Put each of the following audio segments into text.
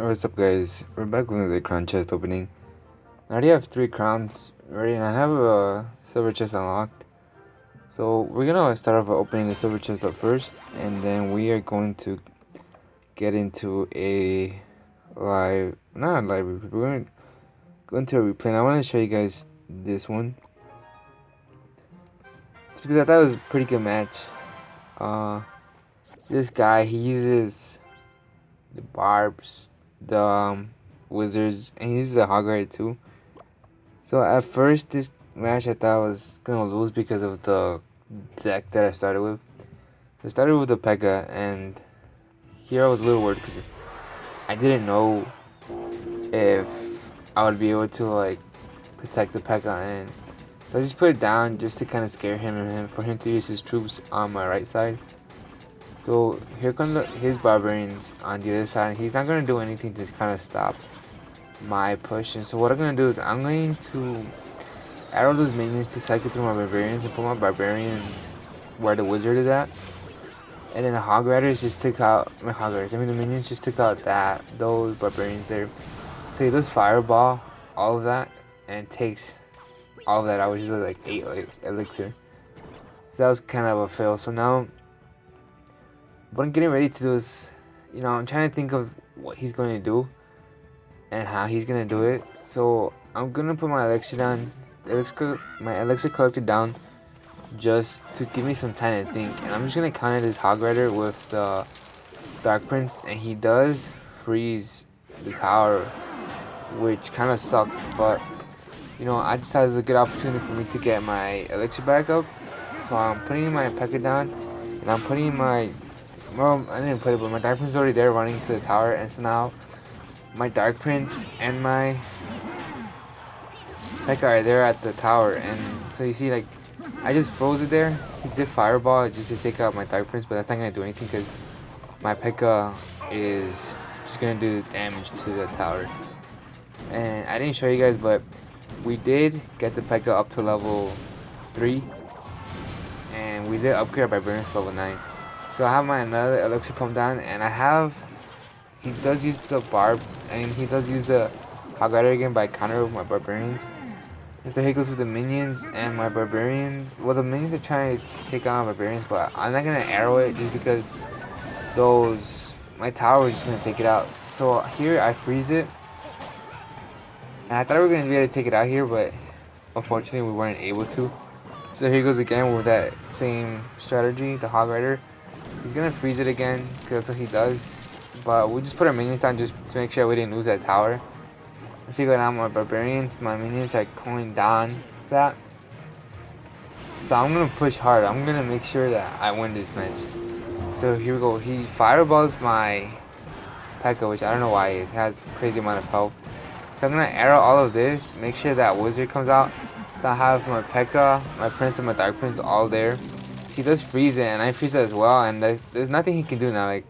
What's up, guys? We're back with the crown chest opening. I already have 3 crowns ready, and I have a silver chest unlocked. So we're gonna start off by opening the silver chest up first, and then we are going to get into a not a live replay. We're gonna go into a replay. And I want to show you guys this one. It's because I thought it was a pretty good match. This guy, he uses the barbs, the wizards, and he uses a hog rider too. So at first, this match I thought I was gonna lose because of the deck that I started with. So I started with the PEKKA, and here I was a little worried because I didn't know if I would be able to like protect the PEKKA, and so I just put it down just to kind of scare him and for him to use his troops on my right side. So here come his barbarians on the other side, and he's not gonna do anything to kind of stop my push. And so what I'm gonna do is I'm going to arrow those minions to cycle through my barbarians and put my barbarians where the wizard is at. And then the hog riders just took out my hog riders. the minions just took out those barbarians there. So he does fireball all of that and takes all of that out, which is like 8 elixir. So that was kind of a fail. So now what I'm getting ready to do is, I'm trying to think of what he's going to do and how he's going to do it. So I'm going to put my elixir down, my elixir collector down, just to give me some time to think. And I'm just going to counter this hog rider with the Dark Prince, and he does freeze the tower, which kind of sucked. But I decided it was a good opportunity for me to get my elixir back up. So I'm putting my PEKKA down, and I'm putting my I didn't put it, but my Dark Prince is already there running to the tower. And so now my Dark Prince and my PEKKA are there at the tower. And so you see, like, I just froze it there. He did fireball just to take out my Dark Prince, but that's not going to do anything because my PEKKA is just going to do damage to the tower. And I didn't show you guys, but we did get the PEKKA up to level 3. And we did upgrade our barbarians to level 9. So I have my another elixir pump down, and he does use the barb, and he does use the hog rider again by counter with my barbarians. And so he goes with the minions and my barbarians. Well, the minions are trying to take on my barbarians, but I'm not gonna arrow it just because my tower is just gonna take it out. So here I freeze it, and I thought we were gonna be able to take it out here, but unfortunately we weren't able to. So here goes again with that same strategy, the hog rider. He's gonna freeze it again because that's what he does. But we just put our minions down just to make sure we didn't lose that tower. Let's see now my barbarians, my minions are going down that. So I'm gonna push hard. I'm gonna make sure that I win this match. So here we go. He fireballs my PEKKA, which I don't know why it has a crazy amount of health. So I'm gonna arrow all of this, make sure that wizard comes out. So I have my PEKKA, my prince, and my Dark Prince all there. He does freeze it, and I freeze it as well, and there's nothing he can do now. Like,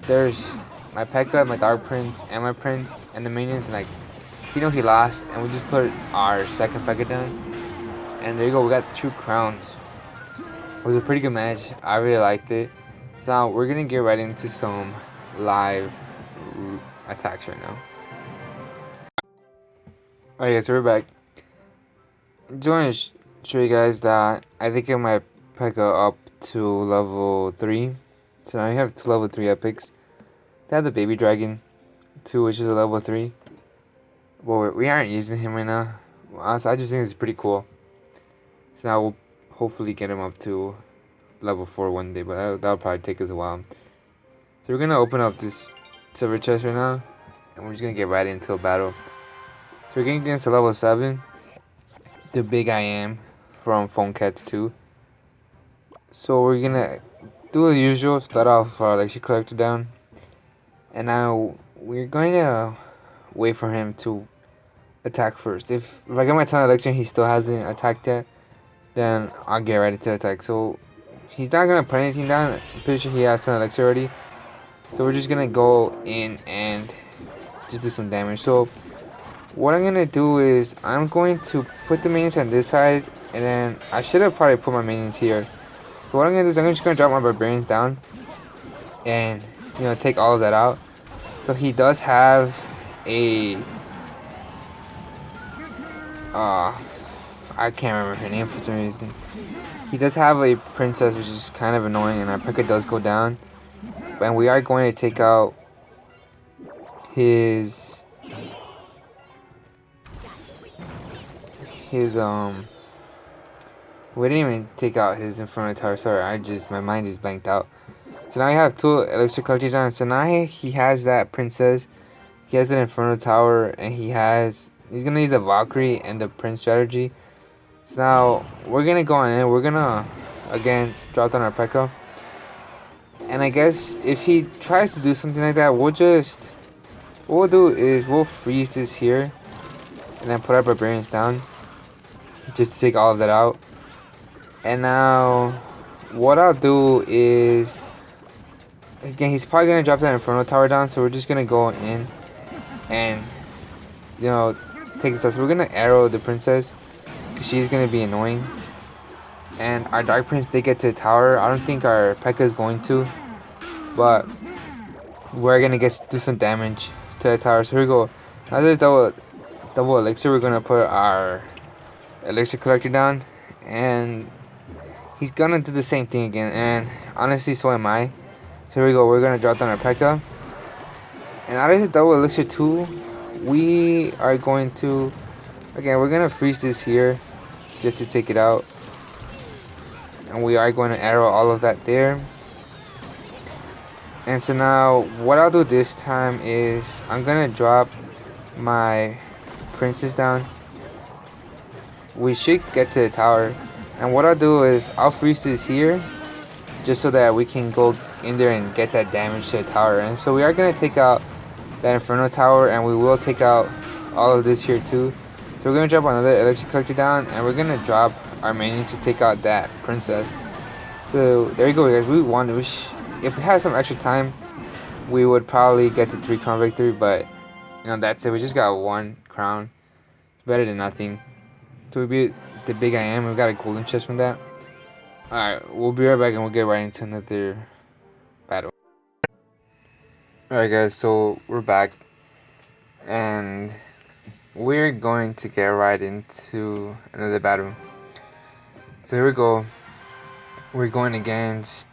there's my PEKKA, my Dark Prince, and my prince, and the minions, and like, he lost, and we just put our second PEKKA down, and there you go, we got 2 crowns. It was a pretty good match. I really liked it. So now we're gonna get right into some live attacks right now. Alright guys, so we're back. I just want to show you guys that I think I might PEKKA up to level 3. So now we have 2 level 3 epics. They have the baby dragon too, which is a level 3. Well, we aren't using him right now. So I just think it's pretty cool. So now we'll hopefully get him up to level 4 one day, but that'll probably take us a while. So we're gonna open up this silver chest right now, and we're just gonna get right into a battle. So we're going against a level 7, the Big I Am from Phone Cats 2. So we're gonna do the usual, start off our elixir collector down, and now we're going to wait for him to attack first. If I get my 10 elixir and he still hasn't attacked yet, then I'll get ready to attack. So he's not gonna put anything down. I'm pretty sure he has 10 elixir already. So we're just gonna go in and just do some damage. So what I'm gonna do is I'm going to put the minions on this side, and then I should have probably put my minions here. So what I'm gonna do is I'm just gonna drop my barbarians down and take all of that out. So he does have a I can't remember her name for some reason. He does have a princess, which is kind of annoying, and our P.E.K.K.A does go down. And we are going to take out his we didn't even take out his Inferno Tower. Sorry, my mind just blanked out. So now I have 2 elixir collectors on. So now he has that princess. He has an Inferno Tower, and he's gonna use the Valkyrie and the Prince strategy. So now we're gonna go on in. We're gonna again drop down our P.E.K.K.A. And I guess if he tries to do something like that, what we'll do is we'll freeze this here, and then put our barbarians down, just to take all of that out. And now, what I'll do is, again, he's probably gonna drop that Inferno Tower down, so we're just gonna go in and, you know, take this out. So we're gonna arrow the princess, because she's gonna be annoying. And our Dark Prince did get to the tower. I don't think our P.E.K.K.A is going to, but we're gonna do some damage to the tower. So here we go. Now there's double elixir. We're gonna put our elixir collector down, and he's gonna do the same thing again, and honestly, so am I. So here we go. We're gonna drop down our P.E.K.K.A. And out of this double elixir too, we are going to, again, we're gonna freeze this here just to take it out. And we are going to arrow all of that there. And so now, what I'll do this time is I'm gonna drop my princess down. We should get to the tower. And what I'll do is I'll freeze this here, just so that we can go in there and get that damage to the tower. And so we are going to take out that Inferno Tower, and we will take out all of this here too. So we're going to drop another elixir collector down, and we're going to drop our minion to take out that princess. So there you go, guys. We won. If we had some extra time, we would probably get the 3 crown victory, but you know, that's it. We just got 1 crown. It's better than nothing. So we beat the big I am. We got a golden chest from that. Alright, we'll be right back and we'll get right into another battle. Alright guys, so we're back. And we're going to get right into another battle. So here we go. We're going against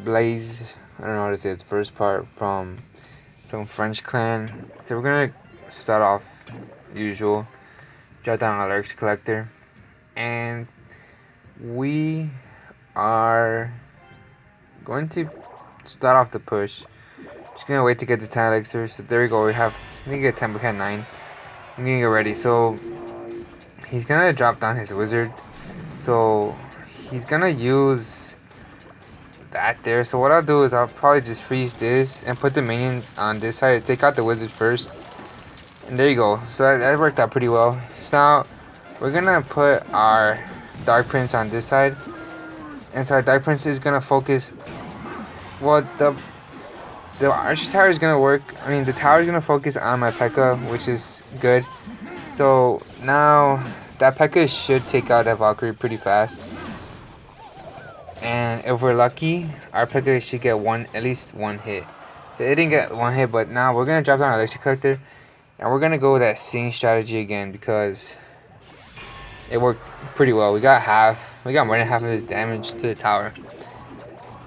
Blaze. I don't know how to say its first part, from some French clan. So we're gonna start off usual. Drop down our elixir collector, and we are going to start off the push. Just gonna wait to get to 10 elixir. So there we go. We need to get 10, but we had 9. I'm gonna get ready. So he's gonna drop down his wizard. So he's gonna use that there. So what I'll do is I'll probably just freeze this and put the minions on this side to take out the wizard first. And there you go. So that worked out pretty well. So now we're gonna put our Dark Prince on this side, and so our Dark Prince is gonna focus. Well, the Archer Tower is gonna work. I mean, the tower is gonna focus on my P.E.K.K.A, which is good. So now that P.E.K.K.A should take out that Valkyrie pretty fast. And if we're lucky, our P.E.K.K.A should get at least one hit. So it didn't get 1 hit, but now we're gonna drop down our elixir collector. And we're gonna go with that same strategy again, because it worked pretty well. We got more than half of his damage to the tower.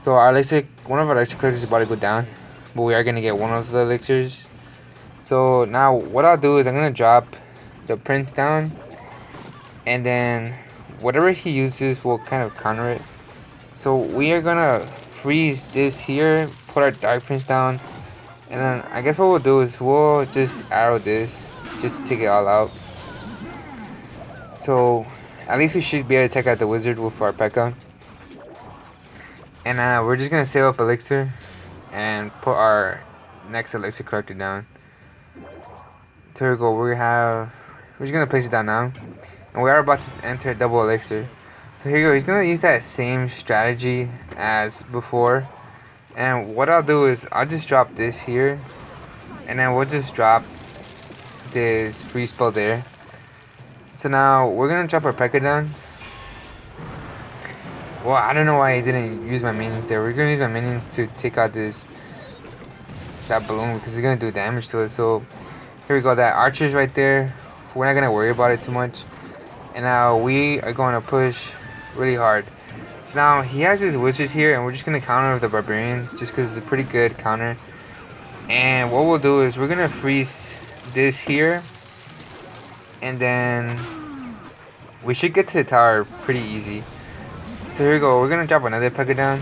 So one of our elixir collectors is about to go down, but we are gonna get one of the elixirs. So now what I'll do is I'm gonna drop the prince down, and then whatever he uses will kind of counter it. So we are gonna freeze this here, put our Dark Prince down. And then I guess what we'll do is we'll just arrow this just to take it all out. So at least we should be able to take out the wizard with our P.E.K.K.A. And we're just gonna save up elixir and put our next elixir collector down. So here we go. We're just gonna place it down now, and we are about to enter double elixir. So here you go. He's gonna use that same strategy as before. And what I'll do is I'll just drop this here, and then we'll just drop this free spell there. So now we're gonna drop our P.E.K.K.A down. Well, I don't know why I didn't use my minions there. We're gonna use my minions to take out this that balloon because it's gonna do damage to us. So here we go. That archer's right there. We're not gonna worry about it too much. And now we are going to push really hard. So now he has his wizard here, and we're just gonna counter with the barbarians just because it's a pretty good counter. And what we'll do is we're gonna freeze this here, and then we should get to the tower pretty easy. So here we go. We're gonna drop another PEKKA down.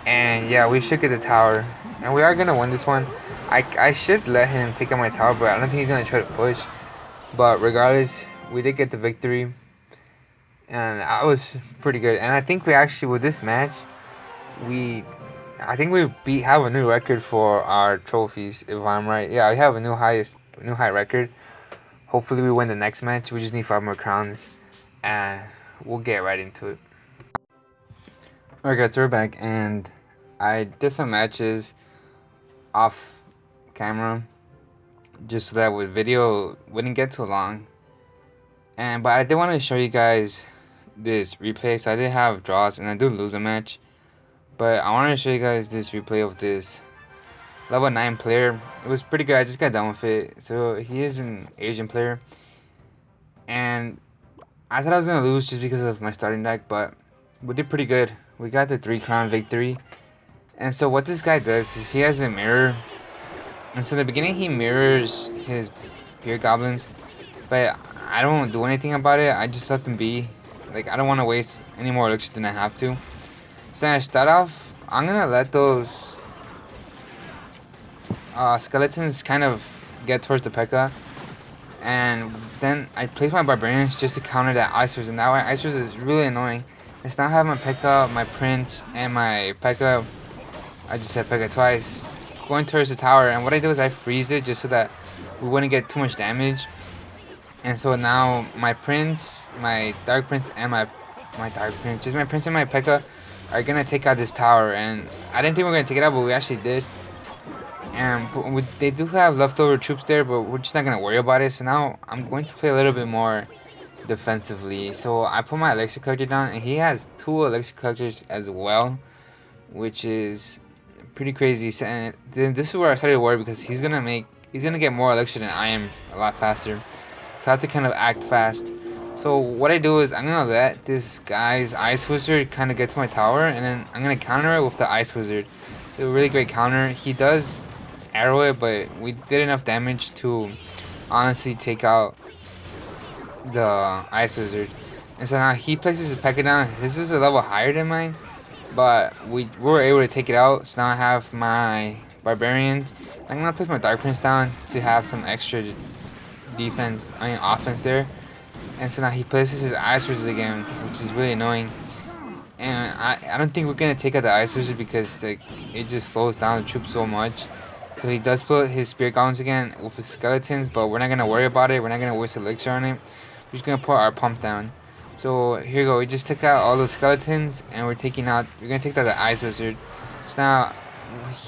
And yeah, we should get the tower. And we are gonna win this one. I should let him take out my tower, but I don't think he's gonna try to push. But regardless, we did get the victory. And that was pretty good. And I think we actually, with this match, I think we have a new record for our trophies, if I'm right. Yeah, we have a new high record. Hopefully we win the next match. We just need 5 more crowns. And we'll get right into it. Alright guys, so we're back, and I did some matches off camera just so that with video wouldn't get too long. But I did want to show you guys this replay. So I did have draws and I did lose a match, but I wanted to show you guys this replay of this level 9 player. It was pretty good. I just got done with it. So he is an Asian player, and I thought I was gonna lose just because of my starting deck, but we did pretty good. We got the 3 crown victory. And so what this guy does is he has a mirror, and so in the beginning he mirrors his spear goblins, but I don't do anything about it. I just let them be. Like, I don't want to waste any more elixir than I have to. So I start off, I'm gonna let those skeletons kind of get towards the PEKKA, and then I place my barbarians just to counter that ice wizard. And that way ice wizard is really annoying. It's now have my PEKKA, my prince, and my PEKKA. I just said PEKKA twice, going towards the tower. And what I do is I freeze it just so that we wouldn't get too much damage. And so now my prince, my dark prince, and my prince and my PEKKA are gonna take out this tower. And I didn't think we were gonna take it out, but we actually did. And they do have leftover troops there, but we're just not gonna worry about it. So now I'm going to play a little bit more defensively. So I put my elixir collector down, and he has 2 elixir collectors as well, which is pretty crazy. So, and then this is where I started to worry, because he's gonna get more elixir than I am a lot faster. So I have to kind of act fast. So what I do is I'm gonna let this guy's ice wizard kind of get to my tower, and then I'm gonna counter it with the ice wizard. It's a really great counter. He does arrow it, but we did enough damage to honestly take out the ice wizard. And so now he places his PEKKA down. His is a level higher than mine, but we were able to take it out. So now I have my barbarians. I'm gonna place my dark prince down to have some extra offense there. And so now he places his ice wizard again, which is really annoying. And I don't think we're gonna take out the ice wizard because, like, it just slows down the troops so much. So he does put his spear goblins again with his skeletons, but we're not gonna worry about it. We're not gonna waste elixir on it. We're just gonna put our pump down. So here you go. We just took out all those skeletons, and we're gonna take out the ice wizard. So now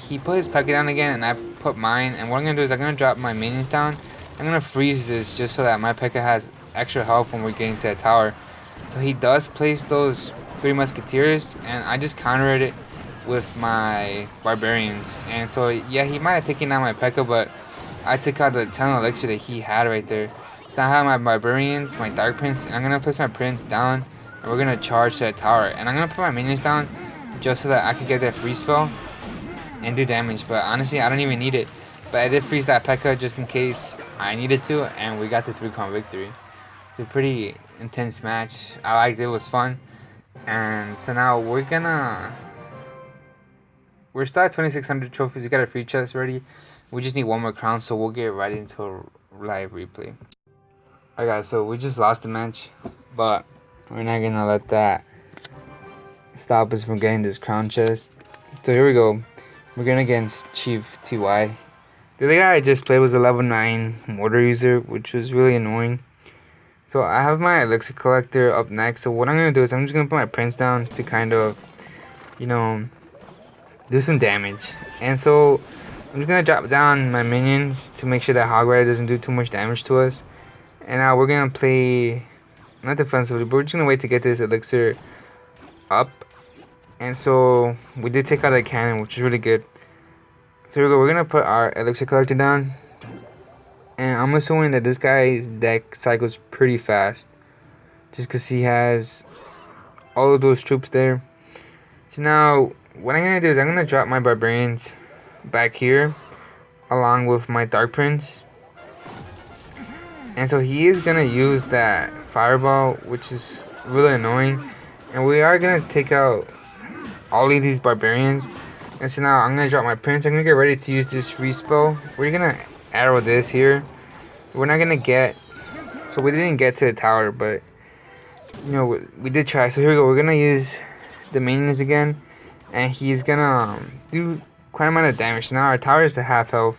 he put his PEKKA down again, and I put mine. And what I'm gonna do is I'm gonna drop my minions down. I'm gonna freeze this just so that my PEKKA has extra health when we're getting to the tower. So he does place those 3 musketeers, and I just countered it with my barbarians. And so yeah, he might have taken out my PEKKA, but I took out the 10 elixir that he had right there. So I have my barbarians, my dark prince, and I'm gonna place my prince down, and we're gonna charge to that tower. And I'm gonna put my minions down just so that I could get that free spell and do damage. But honestly, I don't even need it. But I did freeze that PEKKA just in case I needed to, and we got the 3-crown victory. It's a pretty intense match. I liked it. It was fun. And so now we're still at 2,600 trophies. We got a free chest ready. We just need 1 more crown, so we'll get right into a live replay. Alright guys, so we just lost the match, but we're not gonna let that stop us from getting this crown chest. So here we go. We're going against Chief TY. The other guy I just played was a level 9 mortar user, which was really annoying. So I have my elixir collector up next. So what I'm going to do is I'm just going to put my prince down to kind of, you know, do some damage. And so I'm just going to drop down my minions to make sure that Hog Rider doesn't do too much damage to us. And now we're going to play, not defensively, but we're just going to wait to get this elixir up. And so we did take out the cannon, which is really good. So here we go. We're gonna put our elixir collector down, and I'm assuming that this guy's deck cycles pretty fast, just because he has all of those troops there. So now what I'm gonna do is I'm gonna drop my barbarians back here along with my dark prince. And so he is gonna use that fireball, which is really annoying. And we are gonna take out all of these barbarians. And so now I'm gonna drop my prince. I'm gonna get ready to use this respell. We're gonna arrow this here. We're not gonna get, so we didn't get to the tower, but you know we did try. So here we go. We're gonna use the minions again, and he's gonna do quite a amount of damage. So now our tower is to half health.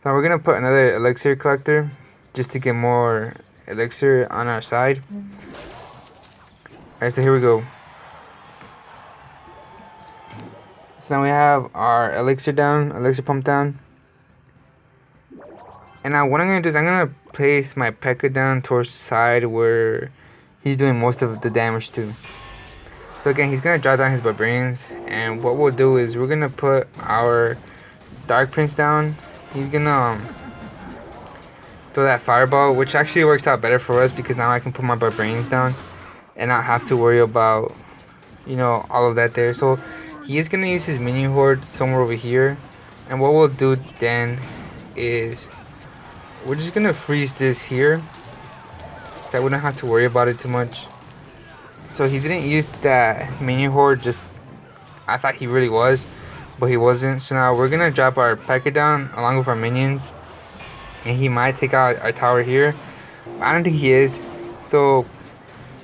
So we're gonna put another elixir collector just to get more elixir on our side. Alright, so here we go. So now we have our elixir down, elixir pump down. And now what I'm gonna do is I'm gonna place my PEKKA down towards the side where he's doing most of the damage to. So again, he's gonna drop down his barbarians, and what we'll do is we're gonna put our dark prince down. He's gonna throw that fireball, which actually works out better for us because now I can put my barbarians down and not have to worry about, you know, all of that there. So he is gonna use his minion horde somewhere over here, and what we'll do then is we're just gonna freeze this here so we don't have to worry about it too much. So he didn't use that minion horde, just I thought he really was, but he wasn't. So now we're gonna drop our PEKKA down along with our minions, and he might take out our tower here. I don't think he is. So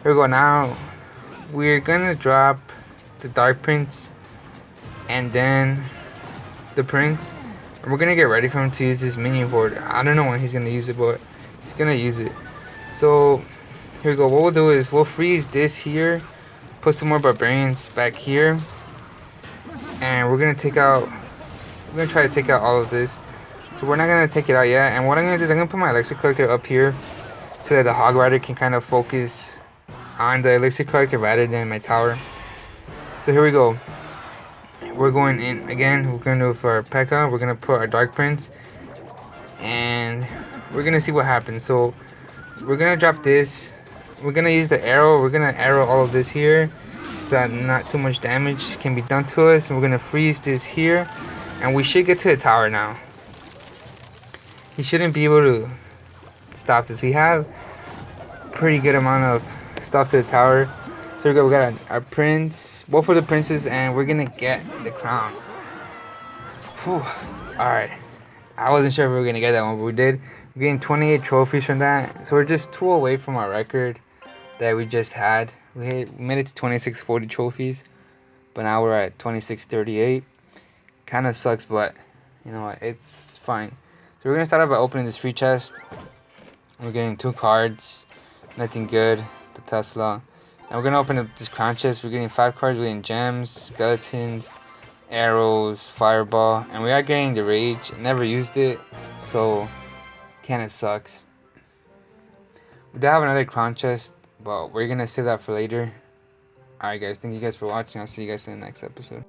here we go. Now we're gonna drop the dark prince and then the prince, and we're gonna get ready for him to use this minion horde. I don't know when he's gonna use it, but he's gonna use it. So here we go. What we'll do is we'll freeze this here, put some more barbarians back here, and we're gonna try to take out all of this. So we're not gonna take it out yet, and what I'm gonna do is I'm gonna put my elixir collector up here so that the hog rider can kind of focus on the elixir collector rather than my tower. So here we go. We're going in again. We're gonna do it for our PEKKA. We're gonna put our dark prince, and we're gonna see what happens. So we're gonna drop this. We're gonna use the arrow. We're gonna arrow all of this here so that not too much damage can be done to us. And we're gonna freeze this here, and we should get to the tower now. He shouldn't be able to stop this. We have a pretty good amount of stuff to the tower. So we got our prince, both of the princes, and we're gonna get the crown. Whew. Alright. I wasn't sure if we were gonna get that one, but we did. We're getting 28 trophies from that. So we're just 2 away from our record that we just had. We made it to 2640 trophies, but now we're at 2638. Kind of sucks, but you know what, it's fine. So we're gonna start off by opening this free chest. We're getting 2 cards, nothing good. The Tesla. And we're gonna open up this crown chest. We're getting 5 cards. We're getting gems, skeletons, arrows, fireball, and we are getting the rage. Never used it, so kinda sucks. We do have another crown chest, but we're gonna save that for later. Alright guys, thank you guys for watching. I'll see you guys in the next episode.